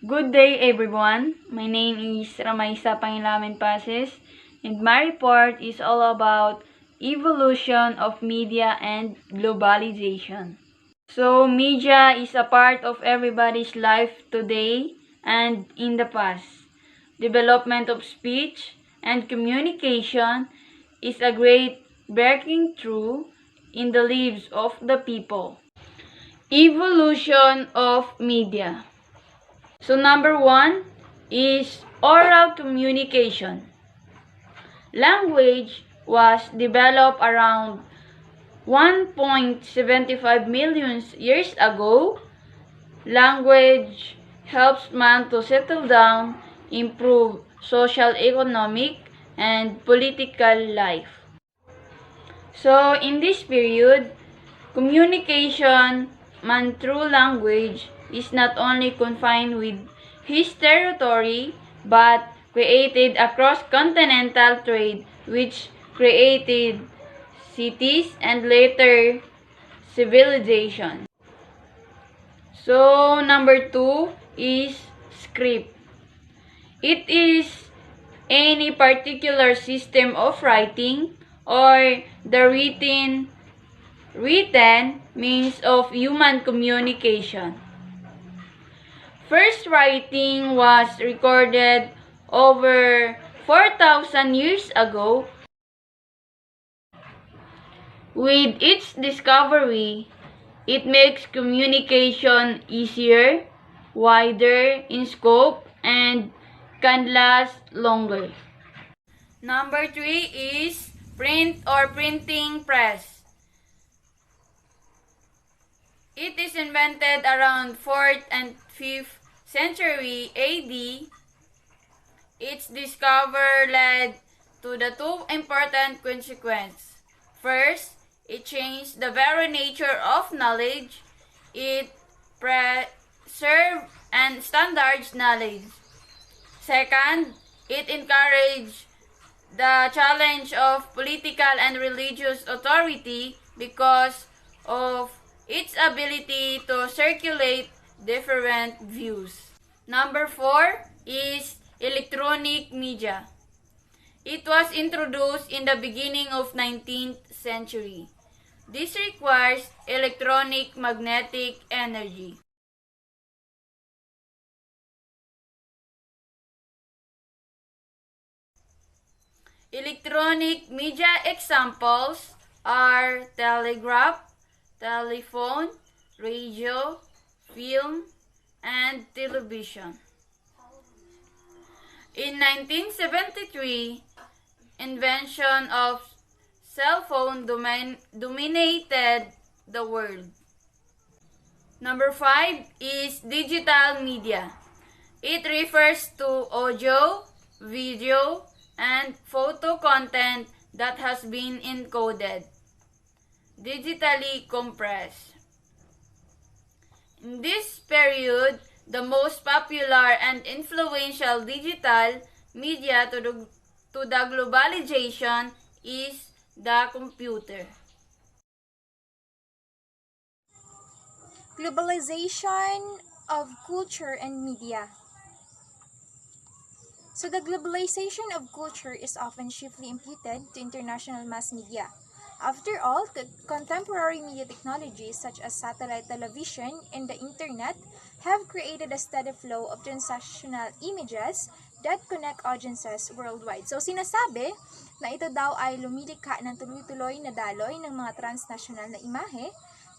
Good day everyone. My name is Ramaisa Pangilamen Pases and my report is all about evolution of media and globalization. So media is a part of everybody's life today and in the past. Development of speech and communication is a great breaking through in the lives of the people. Evolution of media. So number one is oral communication. Language was developed around 1.75 million years ago. Language helps man to settle down, improve social, economic, and political life. So in this period, communication man through language is not only confined with his territory but created a cross-continental trade which created cities and later civilization. So number two is script. It is any particular system of writing or the written means of human communication. First writing was recorded over 4,000 years ago. With its discovery, it makes communication easier, wider in scope, and can last longer. Number three is print or printing press. It is invented around 4th and 5th century AD. Its discovery led to the two important consequences. First, it changed the very nature of knowledge. It preserved and standardized knowledge. Second, it encouraged the challenge of political and religious authority because of its ability to circulate different views. Number four is electronic media. It was introduced in the beginning of 19th century. This requires electronic magnetic energy. Electronic media examples are telegraph, telephone, radio, film, and television. In 1973, invention of cell phone dominated the world. Number 5 is digital media. It refers to audio, video, and photo content that has been encoded, digitally compressed. In this period, the most popular and influential digital media to the globalization is the computer. Globalization of culture and media. So the globalization of culture is often chiefly imputed to international mass media. After all, contemporary media technologies such as satellite television and the internet have created a steady flow of transactional images that connect audiences worldwide. So sinasabi na ito daw ay lumilikha ng tuloy-tuloy na daloy ng mga transnational na imahe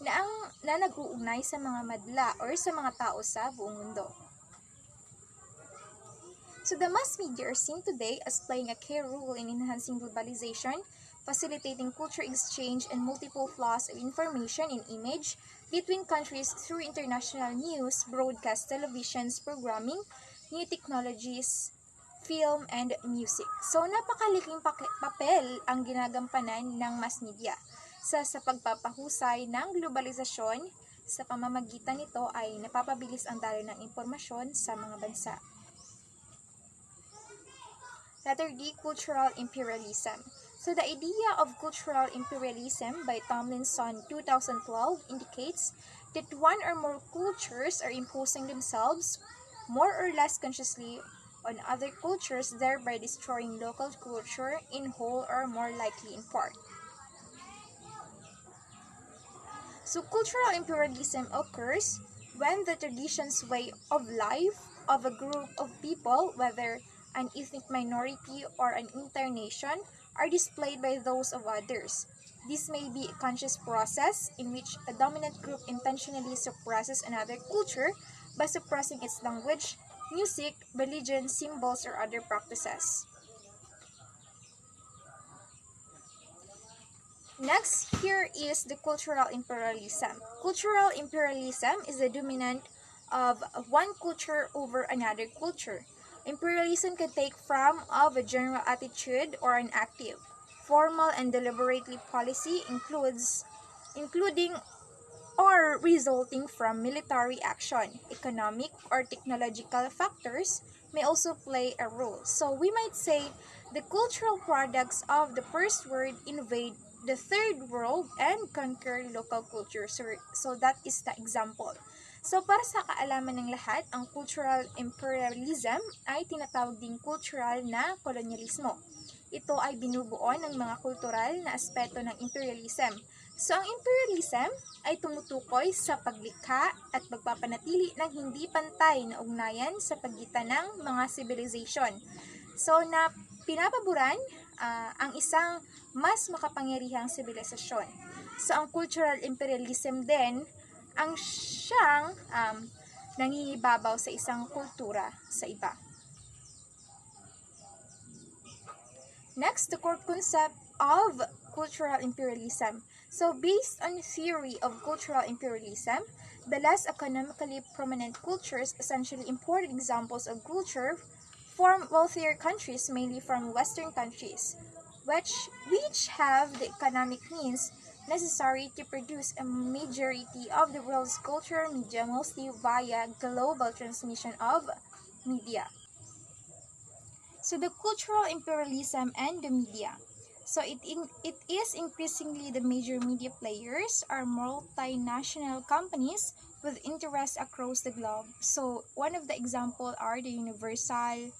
na nag-uugnay sa mga madla or sa mga tao sa buong mundo. So the mass media are seen today as playing a key role in enhancing globalization, facilitating culture exchange and multiple flows of information and image between countries through international news, broadcast televisions, programming, new technologies, film, and music. So napakaliking papel ang ginagampanan ng mass media sa pagpapahusay ng globalisasyon. Sa pamamagitan nito ay napapabilis ang daloy ng impormasyon sa mga bansa. Letter D, cultural imperialism. So the idea of cultural imperialism by Tomlinson 2012 indicates that one or more cultures are imposing themselves more or less consciously on other cultures, thereby destroying local culture in whole or more likely in part. So cultural imperialism occurs when the traditions way of life of a group of people, whether an ethnic minority or an entire nation, are displayed by those of others. This may be a conscious process in which a dominant group intentionally suppresses another culture by suppressing its language, music, religion, symbols, or other practices. Next, here is the cultural imperialism. Cultural imperialism is the dominant of one culture over another culture. Imperialism can take form of a general attitude or an active. Formal and deliberately policy including or resulting from military action. Economic or technological factors may also play a role. So we might say the cultural products of the first world invade the third world and conquer local culture. So that is the example. So para sa kaalaman ng lahat, ang cultural imperialism ay tinatawag ding cultural na kolonyalismo. Ito ay binubuo ng mga kultural na aspeto ng imperialism. So ang imperialism ay tumutukoy sa paglikha at pagpapanatili ng hindi pantay na ugnayan sa pagitan ng mga civilization. So na pinapaboran ang isang mas makapangyarihang sibilisasyon. So ang cultural imperialism din ang siyang nangingibabaw sa isang kultura sa iba. Next, the core concept of cultural imperialism. So based on the theory of cultural imperialism, the less economically prominent cultures, essentially imported examples of culture, form wealthier countries, mainly from Western countries, which have the economic means necessary to produce a majority of the world's cultural media, mostly via global transmission of media. So the cultural imperialism and the media. So it is increasingly the major media players are multinational companies with interests across the globe. So one of the examples are the Universal,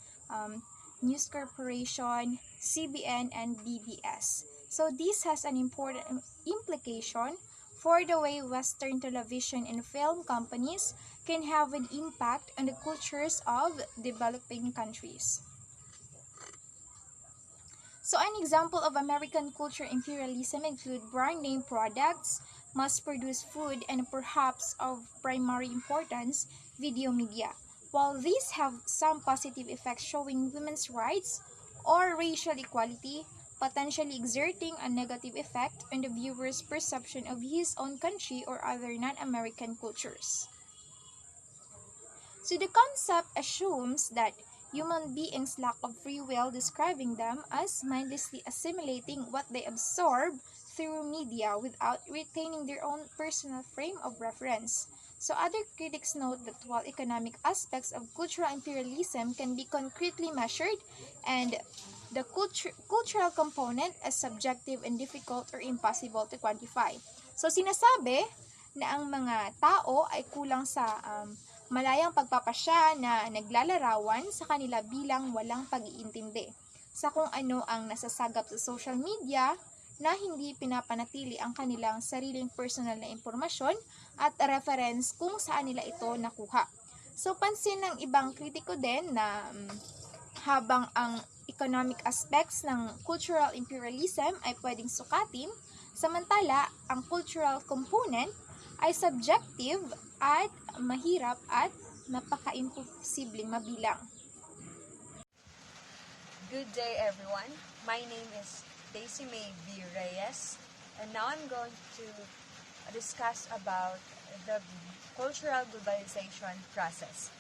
News Corporation, CBN, and BBS. So this has an important implication for the way Western television and film companies can have an impact on the cultures of developing countries. So an example of American culture imperialism include brand name products, mass-produced food, and perhaps of primary importance, video media. While these have some positive effects showing women's rights or racial equality, potentially exerting a negative effect on the viewer's perception of his own country or other non-American cultures. So the concept assumes that human beings lack of free will, describing them as mindlessly assimilating what they absorb through media without retaining their own personal frame of reference. So other critics note that while economic aspects of cultural imperialism can be concretely measured and the cultural component is subjective and difficult or impossible to quantify. So sinasabi na ang mga tao ay kulang sa malayang pagpapasya na naglalarawan sa kanila bilang walang pag-iintindi sa kung ano ang nasasagap sa social media na hindi pinapanatili ang kanilang sariling personal na impormasyon at reference kung saan nila ito nakuha. So pansin ng ibang kritiko din na habang ang economic aspects ng cultural imperialism ay pwedeng sukatin, samantala ang cultural component ay subjective at mahirap at napaka-imposibleng mabilang. Good day everyone. My name is Daisy May V. Reyes and now I'm going to discuss about the cultural globalization process.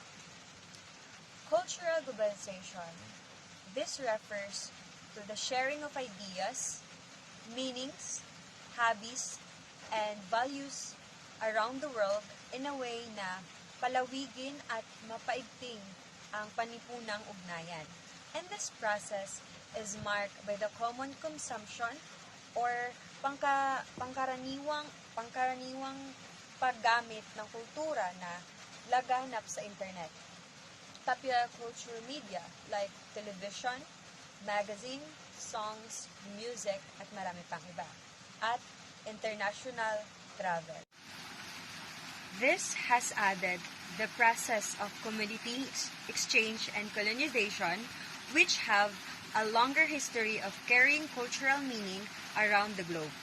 Cultural globalization, this refers to the sharing of ideas, meanings, hobbies, and values around the world in a way na palawigin at mapaigting ang panipunang ugnayan. And this process is marked by the common consumption or pangkaraniwang paggamit ng kultura na laganap sa internet. popular culture media like television, magazine, songs, music, at marami pang iba. At international travel. This has added the process of commodity exchange and colonization, which have a longer history of carrying cultural meaning around the globe.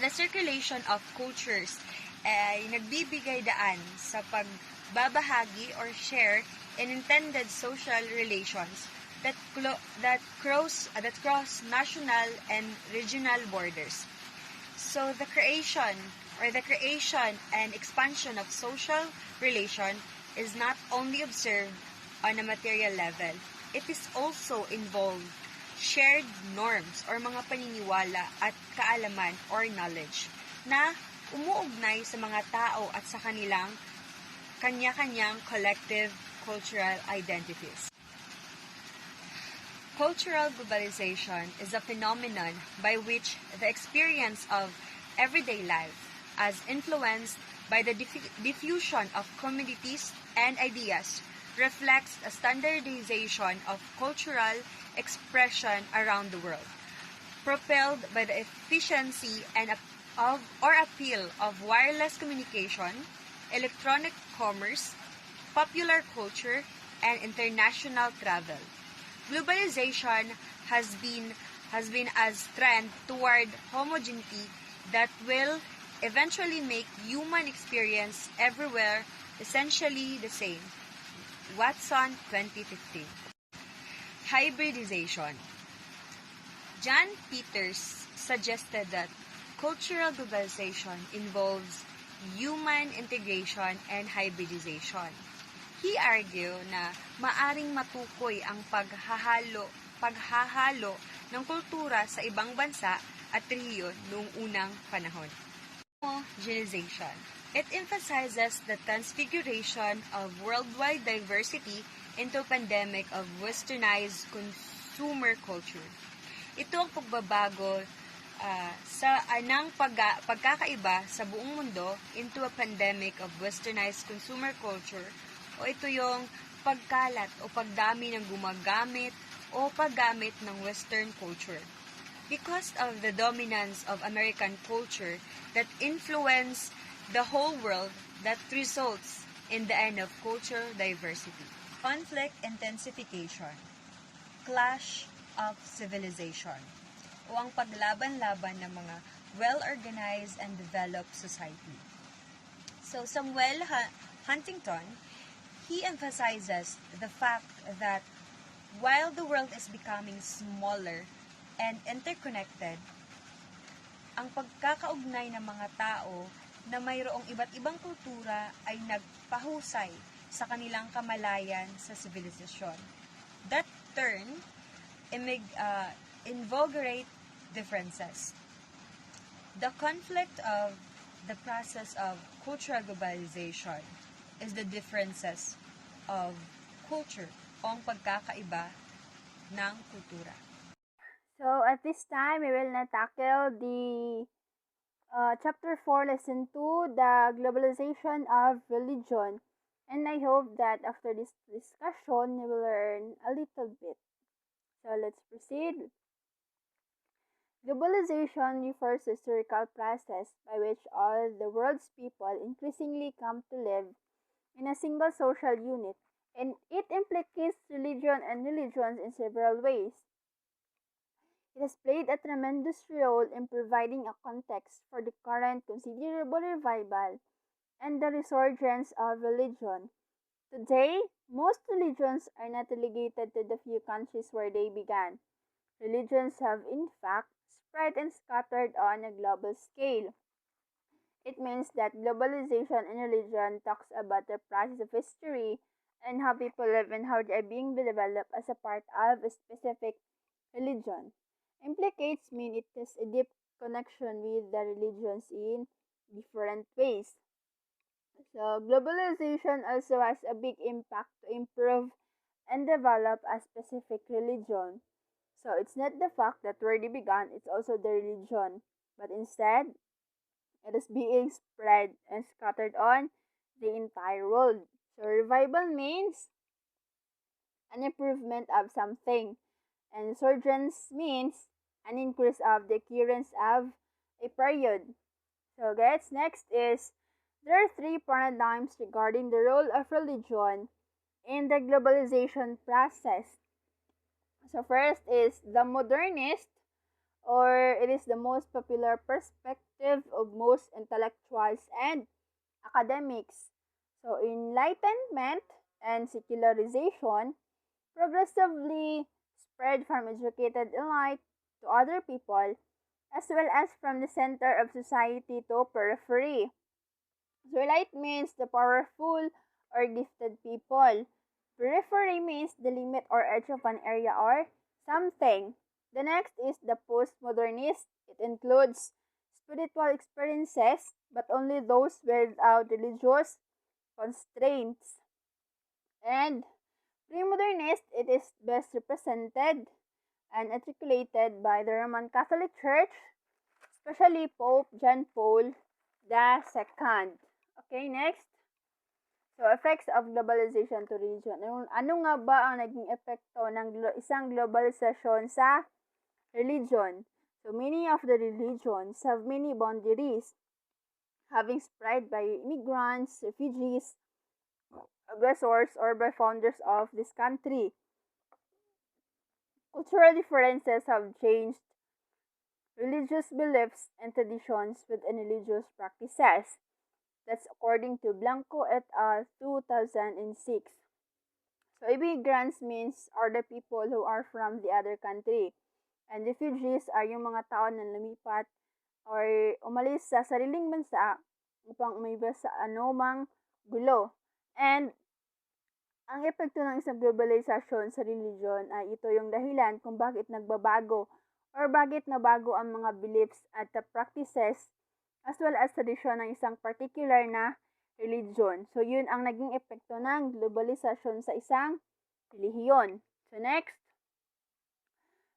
The circulation of cultures ay nagbibigay daan sa pagbabahagi or share in intended social relations that cross national and regional borders. So the creation and expansion of social relation is not only observed on a material level, it is also involved shared norms or mga paniniwala at kaalaman or knowledge na umuugnay sa mga tao at sa kanilang kanya-kanyang collective cultural identities. Cultural globalization is a phenomenon by which the experience of everyday life, as influenced by the diffusion of commodities and ideas, reflects a standardization of cultural expression around the world, propelled by the efficiency and appeal of wireless communication, electronic commerce, popular culture, and international travel. Globalization has been as trend toward homogeneity that will eventually make human experience everywhere essentially the same. Watson, 2015. Hybridization. John Peters suggested that cultural globalization involves human integration and hybridization. He argued na maaring matukoy ang paghahalo ng kultura sa ibang bansa at rehiyon noong unang panahon. Homogenization. It emphasizes the transfiguration of worldwide diversity into a pandemic of westernized consumer culture. Ito ang pagbabago ng pagkakaiba sa buong mundo into a pandemic of westernized consumer culture, o ito yung pagkalat o pagdami ng gumagamit o paggamit ng Western culture. Because of the dominance of American culture that influence the whole world, that results in the end of cultural diversity. Conflict intensification. Clash of civilization. O ang paglaban-laban ng mga well-organized and developed society. So Samuel Huntington, he emphasizes the fact that while the world is becoming smaller and interconnected, ang pagkakaugnay ng mga tao na mayroong iba't ibang kultura ay nagpahusay sa kanilang kamalayan sa sibilisasyon. That turn invigorate differences. The conflict of the process of cultural globalization is the differences of culture o ang pagkakaiba ng kultura. So, at this time, we will now tackle the Chapter 4, Lesson 2, the globalization of religion. And I hope that after this discussion, you will learn a little bit. So, let's proceed. Globalization refers to a historical process by which all the world's people increasingly come to live in a single social unit, and it implicates religion and religions in several ways. It has played a tremendous role in providing a context for the current considerable revival and the resurgence of religion. Today, most religions are not relegated to the few countries where they began. Religions have, in fact, spread and scattered on a global scale. It means that globalization in religion talks about the process of history and how people live and how they are being developed as a part of a specific religion. Implicates mean it has a deep connection with the religions in different ways. So, globalization also has a big impact to improve and develop a specific religion. So, it's not the fact that where they began, it's also the religion, but instead, it is being spread and scattered on the entire world. So, revival means an improvement of something. And resurgence means an increase of the occurrence of a period. So guys, next is there are three paradigms regarding the role of religion in the globalization process. So first is the modernist, or it is the most popular perspective of most intellectuals and academics. So enlightenment and secularization progressively spread from educated elite to other people, as well as from the center of society to periphery. So elite means the powerful or gifted people. Periphery means the limit or edge of an area or something. The next is the postmodernist. It includes spiritual experiences, but only those without religious constraints. And pre-modernist, it is best represented and articulated by the Roman Catholic Church, especially Pope John Paul II. Okay, next. So, effects of globalization to religion. Ano nga ba ang naging epekto ng isang globalization sa religion? So, many of the religions have many boundaries, having spread by immigrants, refugees, aggressors, or by founders of this country. Cultural differences have changed religious beliefs and traditions within religious practices. That's according to Blanco et al. 2006. So immigrants means are the people who are from the other country. And refugees are yung mga tao na lumipat or umalis sa sariling bansa upang umiwas sa anumang gulo. And ang epekto ng isang globalization sa religion ay ito yung dahilan kung bakit nagbabago or bakit nabago ang mga beliefs at the practices as well as tradisyon ng isang particular na religion. So, yun ang naging epekto ng globalization sa isang relihiyon. So, next,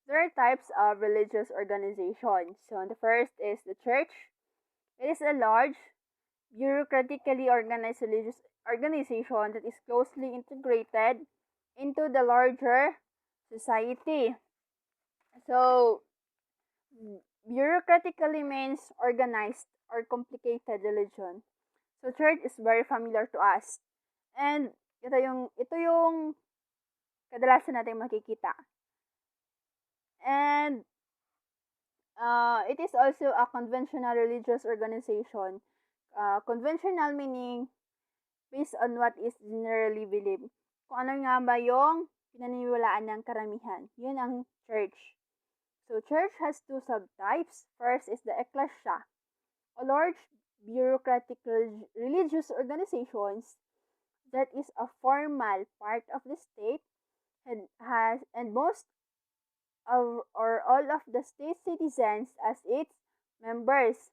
there are types of religious organizations. So, the first is the church. It is a large, bureaucratically organized religious organization that is closely integrated into the larger society. So, bureaucratically means organized or complicated religion. So, church is very familiar to us. And ito yung kadalasan natin makikita. And it is also a conventional religious organization. Conventional meaning based on what is generally believed. Kung ano nga ba yung pinaniniwalaan ng karamihan. Yun ang church. So, church has two subtypes. First is the ecclesia, a large bureaucratic religious organizations that is a formal part of the state and most of or all of the state citizens as its members.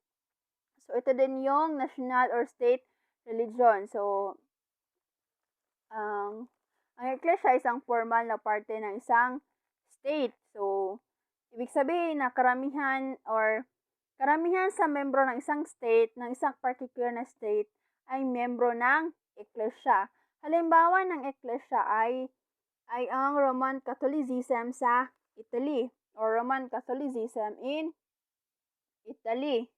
So, ito din yung national or state religion. So, ang ecclesia ay isang formal na parte ng isang state. So, ibig sabihin na karamihan sa membro ng isang state, ng isang particular na state, ay membro ng ecclesia. Halimbawa ng ecclesia ay ang Roman Catholicism sa Italy or Roman Catholicism in Italy.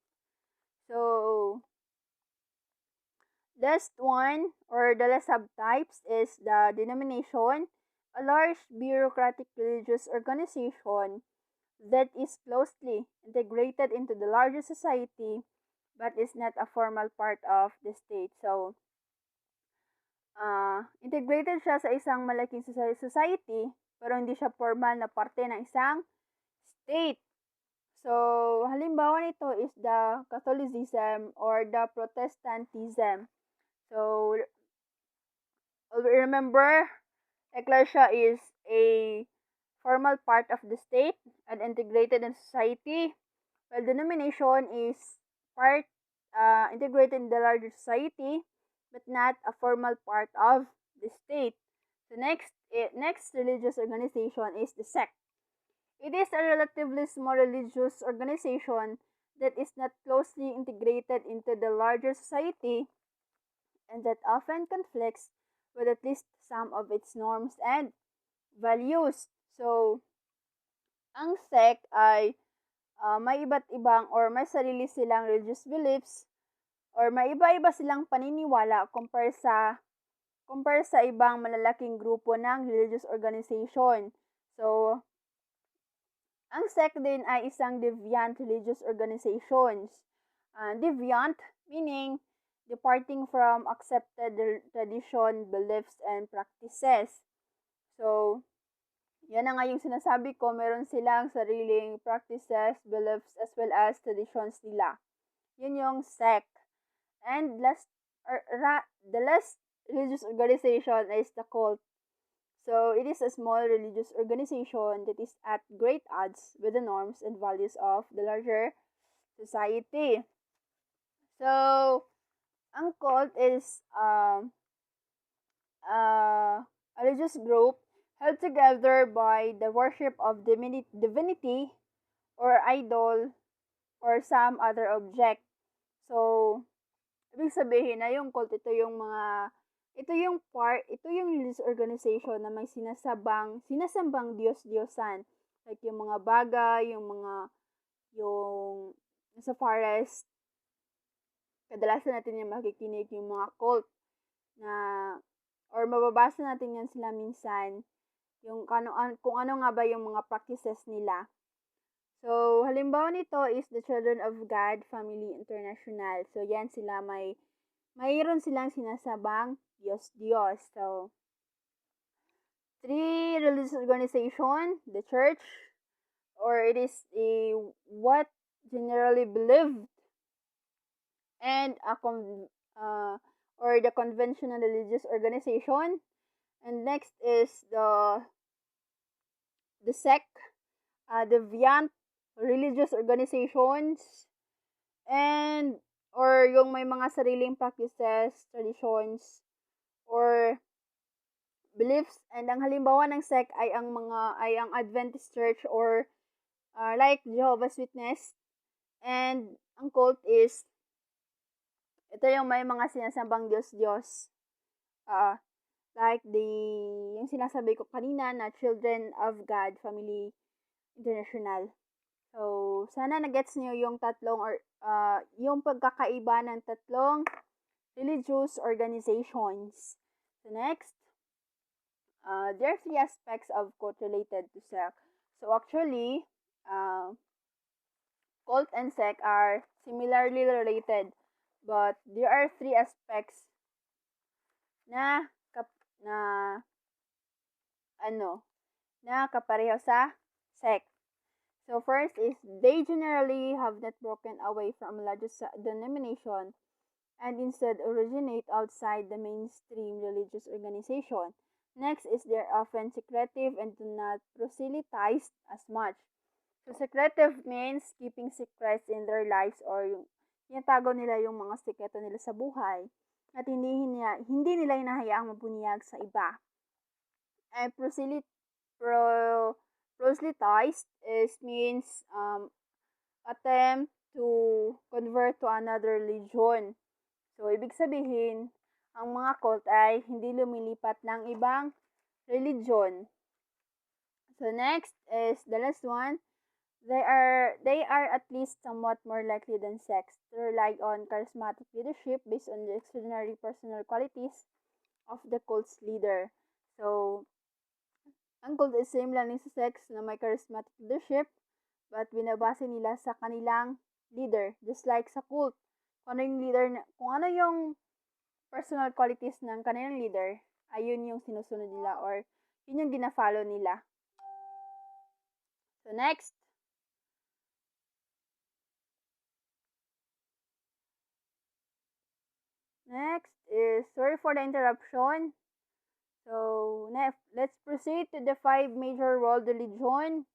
So, last one or the last subtypes is the denomination, a large bureaucratic religious organization that is closely integrated into the larger society but is not a formal part of the state. So, integrated siya sa isang malaking society pero hindi siya formal na parte ng isang state. So, halimbawa nito is the Catholicism or the Protestantism. So, remember, ecclesia is a formal part of the state and integrated in society, while denomination is integrated in the larger society, but not a formal part of the state. The next religious organization is the sect. It is a relatively small religious organization that is not closely integrated into the larger society and that often conflicts with at least some of its norms and values. So, ang sect ay may iba't ibang or may sarili silang religious beliefs or may iba-iba silang paniniwala compare sa ibang malalaking grupo ng religious organization. So, ang sect din ay isang deviant religious organizations. Deviant meaning departing from accepted tradition, beliefs, and practices. So, yan na nga yung sinasabi ko, meron silang sariling practices, beliefs, as well as traditions nila. Yun yung sect. And the last religious organization is the cult. So, it is a small religious organization that is at great odds with the norms and values of the larger society. So, ang cult is a religious group held together by the worship of divinity or idol or some other object. So, ibig sabihin na yung cult, ito yung religious organization na may sinasambang Diyos-Diyosan. Like yung mga bagay, yung sa forest, kadalasan natin yung makikinig yung mga cult na, or mababasa natin yan sila minsan, kung ano nga ba yung mga practices nila. So, halimbawa nito is the Children of God Family International. So, yan sila mayroon silang sinasabang Diyos-Diyos. So, 3 religious organization, the church, or it is what generally believed, and or the conventional religious organization. And next is the sect, deviant religious organizations, and or yung may mga sariling practices, traditions, or beliefs. And ang halimbawa ng sect ay ang Adventist Church or like Jehovah's Witness. And ang cult is ito yung may mga sinasambang Diyos-Diyos. Like yung sinasabi ko kanina na Children of God Family International. So, sana na-gets niyo yung yung pagkakaiba ng tatlong religious organizations. So, next, there are 3 aspects of cult related to sect. So, actually, cult and sect are similarly related, but there are 3 aspects na kapareho sa sect. So first is they generally have not broken away from religious denomination and instead originate outside the mainstream religious organization. Next is they're often secretive and do not proselytize as much. So secretive means keeping secrets in their lives or yung tinatago nila yung mga sikreto nila sa buhay at hindi nila hinahayaang mabunyag sa iba. And proselytize means attempt to convert to another religion. So, ibig sabihin, ang mga cult ay hindi lumilipat ng ibang religion. So, next is the last one. They are at least somewhat more likely than sects to rely on charismatic leadership based on the extraordinary personal qualities of the cult's leader. So, ang cult is same lang sa sects na may charismatic leadership, but binabase nila sa kanilang leader. Just like sa cult, kung ano yung personal qualities ng kanilang leader, ayun yung sinusunod nila or yun yung gina-follow nila. So, next. Next is, sorry for the interruption. So, let's proceed to the 5 major world religion.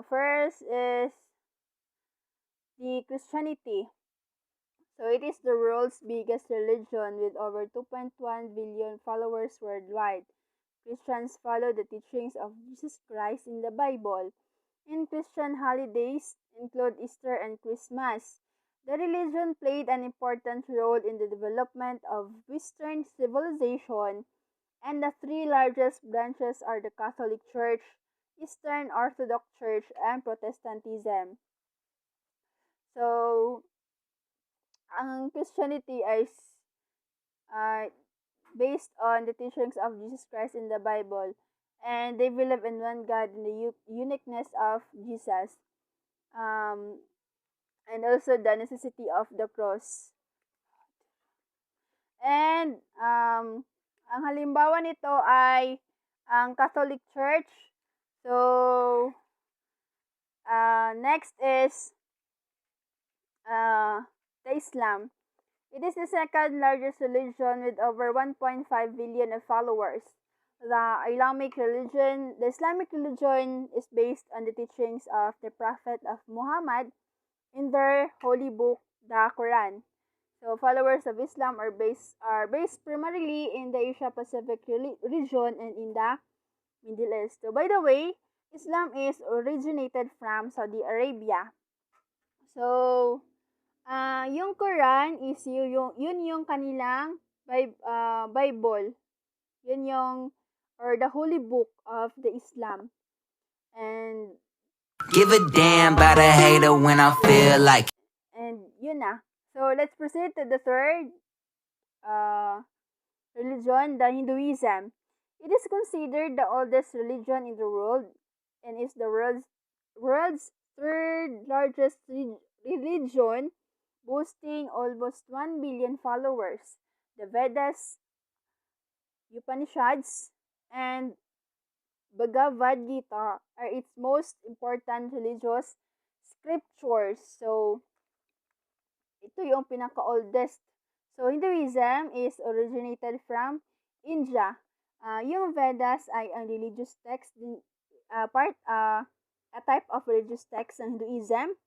First is the Christianity. So, it is the world's biggest religion with over 2.1 billion followers worldwide. Christians follow the teachings of Jesus Christ in the Bible. In Christian holidays include Easter and Christmas. The religion played an important role in the development of Western civilization And the three largest branches are the Catholic Church, Eastern Orthodox Church, and Protestantism. So, ang Christianity is uh, based on the teachings of Jesus Christ in the Bible, and they believe in one God and the uniqueness of Jesus, um, and also the necessity of the cross. And ang halimbawa nito ay ang Catholic Church. So, next is the Islam. It is the second largest religion with over 1.5 billion of followers. The Islamic religion is based on the teachings of the Prophet of Muhammad in their holy book, the Quran. So followers of Islam are based primarily in the Asia Pacific region and in the Middle East. So by the way, Islam is originated from Saudi Arabia. So yung Quran is yun yung kanilang Bible. Yun yung or the holy book of the Islam. And give a damn about a hater when I feel like. And yun na. So let's proceed to the third religion, the Hinduism. It is considered the oldest religion in the world and is the world's third largest religion, boasting almost 1 billion followers. The Vedas, Upanishads, and Bhagavad Gita are its most important religious scriptures. So, ito yung pinaka-oldest. So, Hinduism is originated from India. Yung Vedas ay ang religious text, a type of religious text ng Hinduism.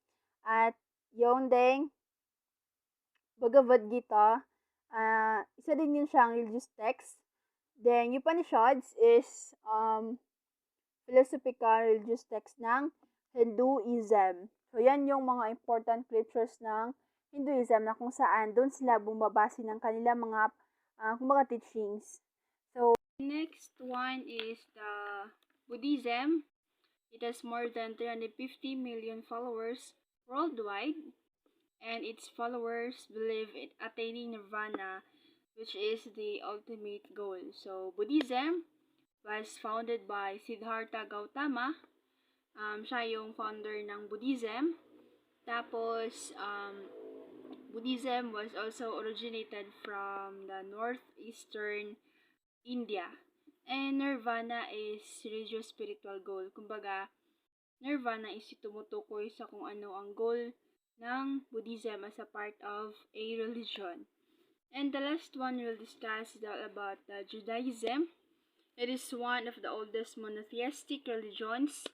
At yung ding Bhagavad Gita, isa din yun siyang religious text. Then, Upanishads is philosophical religious text ng Hinduism. So, yan yung mga important scriptures ng Hinduism na kung saan doon sila bumabase ng kanilang mga teachings. So, next one is the Buddhism. It has more than 350 million followers worldwide, and its followers believe in attaining nirvana, which is the ultimate goal. So, Buddhism was founded by Siddhartha Gautama. Siya yung founder ng Buddhism. Tapos, Buddhism was also originated from the northeastern India. And Nirvana is religious spiritual goal. Kumbaga, Nirvana is tumutukoy sa kung ano ang goal ng Buddhism as a part of a religion. And the last one we'll discuss is all about Judaism. It is one of the oldest monotheistic religions,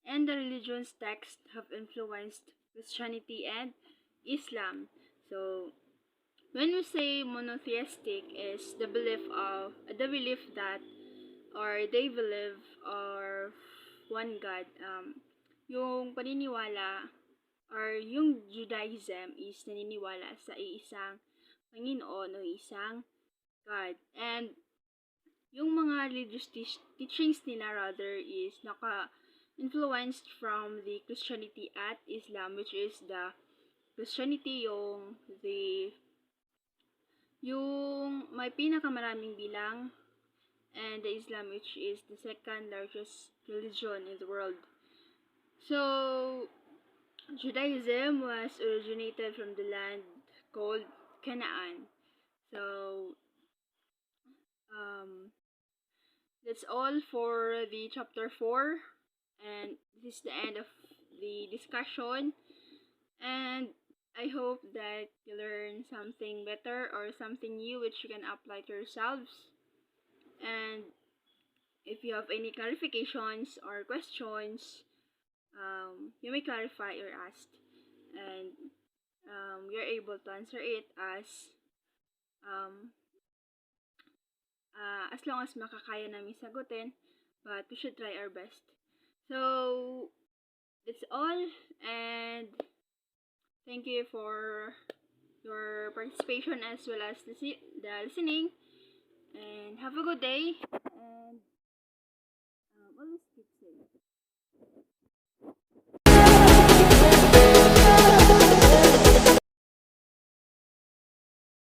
and the religion's texts have influenced Christianity and Islam. So, when we say monotheistic is the belief that or they believe or one God. Yung paniniwala or yung Judaism is naniniwala sa iisang Panginoon o isang God. And yung mga religious teachings nila rather is influenced from the Christianity at Islam, which is the Christianity yung may pinakamaraming bilang, and the Islam which is the second largest religion in the world. So, Judaism was originated from the land called Canaan. So, that's all for the chapter 4, and this is the end of the discussion, and I hope that you learn something better or something new which you can apply to yourselves. And if you have any clarifications or questions, you may clarify or ask, and we are able to answer it as long as makakaya namin sagutin, but we should try our best. So, that's all, and thank you for your participation as well as the listening. And have a good day. And always keep safe.